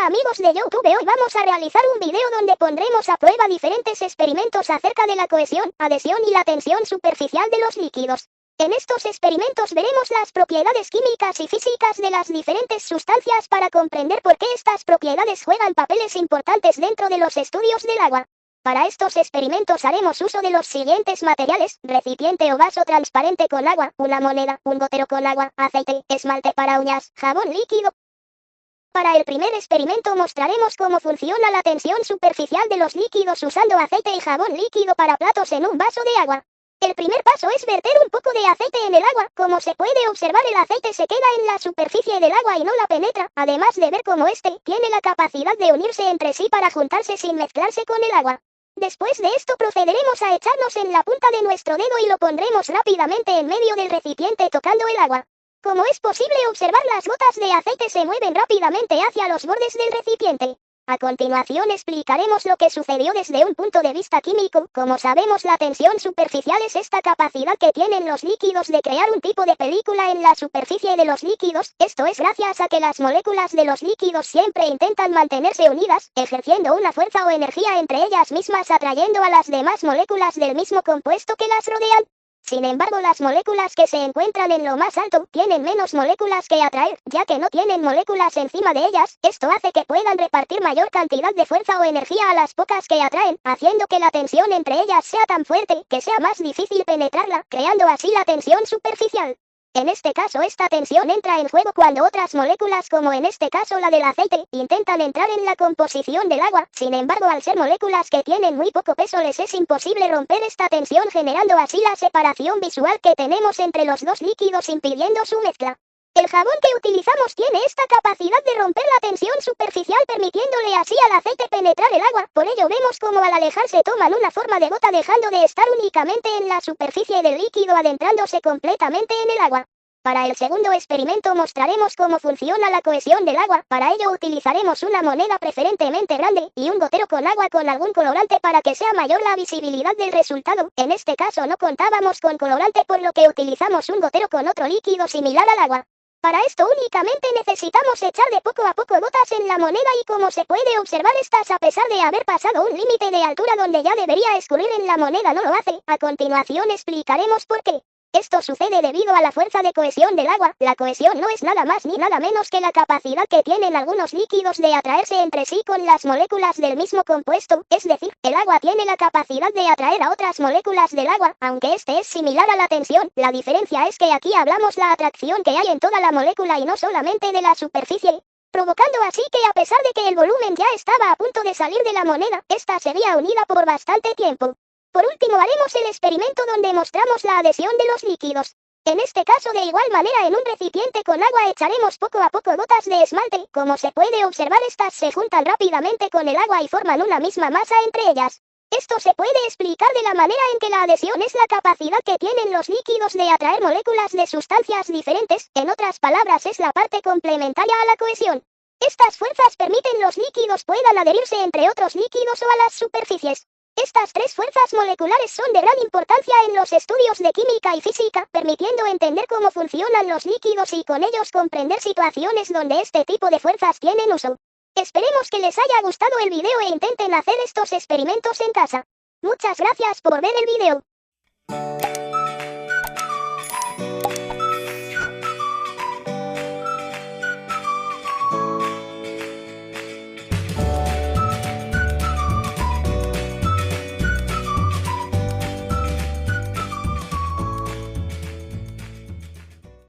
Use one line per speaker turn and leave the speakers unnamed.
Hola amigos de YouTube, hoy vamos a realizar un video donde pondremos a prueba diferentes experimentos acerca de la cohesión, adhesión y la tensión superficial de los líquidos. En estos experimentos veremos las propiedades químicas y físicas de las diferentes sustancias para comprender por qué estas propiedades juegan papeles importantes dentro de los estudios del agua. Para estos experimentos haremos uso de los siguientes materiales: recipiente o vaso transparente con agua, una moneda, un gotero con agua, aceite, esmalte para uñas, jabón líquido. Para el primer experimento mostraremos cómo funciona la tensión superficial de los líquidos usando aceite y jabón líquido para platos en un vaso de agua. El primer paso es verter un poco de aceite en el agua. Como se puede observar, el aceite se queda en la superficie del agua y no la penetra, además de ver cómo este tiene la capacidad de unirse entre sí para juntarse sin mezclarse con el agua. Después de esto procederemos a echarnos en la punta de nuestro dedo y lo pondremos rápidamente en medio del recipiente tocando el agua. Como es posible observar, las gotas de aceite se mueven rápidamente hacia los bordes del recipiente. A continuación explicaremos lo que sucedió desde un punto de vista químico. Como sabemos, la tensión superficial es esta capacidad que tienen los líquidos de crear un tipo de película en la superficie de los líquidos. Esto es gracias a que las moléculas de los líquidos siempre intentan mantenerse unidas, ejerciendo una fuerza o energía entre ellas mismas, atrayendo a las demás moléculas del mismo compuesto que las rodean. Sin embargo, las moléculas que se encuentran en lo más alto tienen menos moléculas que atraer, ya que no tienen moléculas encima de ellas. Esto hace que puedan repartir mayor cantidad de fuerza o energía a las pocas que atraen, haciendo que la tensión entre ellas sea tan fuerte que sea más difícil penetrarla, creando así la tensión superficial. En este caso, esta tensión entra en juego cuando otras moléculas, como en este caso la del aceite, intentan entrar en la composición del agua. Sin embargo, al ser moléculas que tienen muy poco peso, les es imposible romper esta tensión, generando así la separación visual que tenemos entre los dos líquidos, impidiendo su mezcla. El jabón que utilizamos tiene esta capacidad de romper la tensión superficial, permitiéndole así al aceite penetrar el agua. Por ello vemos como al alejarse toman una forma de gota, dejando de estar únicamente en la superficie del líquido, adentrándose completamente en el agua. Para el segundo experimento mostraremos cómo funciona la cohesión del agua. Para ello utilizaremos una moneda preferentemente grande y un gotero con agua con algún colorante para que sea mayor la visibilidad del resultado. En este caso no contábamos con colorante, por lo que utilizamos un gotero con otro líquido similar al agua. Para esto únicamente necesitamos echar de poco a poco gotas en la moneda y, como se puede observar, estas, a pesar de haber pasado un límite de altura donde ya debería escurrir en la moneda, no lo hace. A continuación explicaremos por qué. Esto sucede debido a la fuerza de cohesión del agua. La cohesión no es nada más ni nada menos que la capacidad que tienen algunos líquidos de atraerse entre sí con las moléculas del mismo compuesto. Es decir, el agua tiene la capacidad de atraer a otras moléculas del agua, aunque este es similar a la tensión. La diferencia es que aquí hablamos la atracción que hay en toda la molécula y no solamente de la superficie, provocando así que, a pesar de que el volumen ya estaba a punto de salir de la moneda, esta sería unida por bastante tiempo. Por último haremos el experimento donde mostramos la adhesión de los líquidos. En este caso, de igual manera, en un recipiente con agua echaremos poco a poco gotas de esmalte. Como se puede observar, estas se juntan rápidamente con el agua y forman una misma masa entre ellas. Esto se puede explicar de la manera en que la adhesión es la capacidad que tienen los líquidos de atraer moléculas de sustancias diferentes. En otras palabras, es la parte complementaria a la cohesión. Estas fuerzas permiten los líquidos puedan adherirse entre otros líquidos o a las superficies. Estas tres fuerzas moleculares son de gran importancia en los estudios de química y física, permitiendo entender cómo funcionan los líquidos y con ellos comprender situaciones donde este tipo de fuerzas tienen uso. Esperemos que les haya gustado el video e intenten hacer estos experimentos en casa. Muchas gracias por ver el video.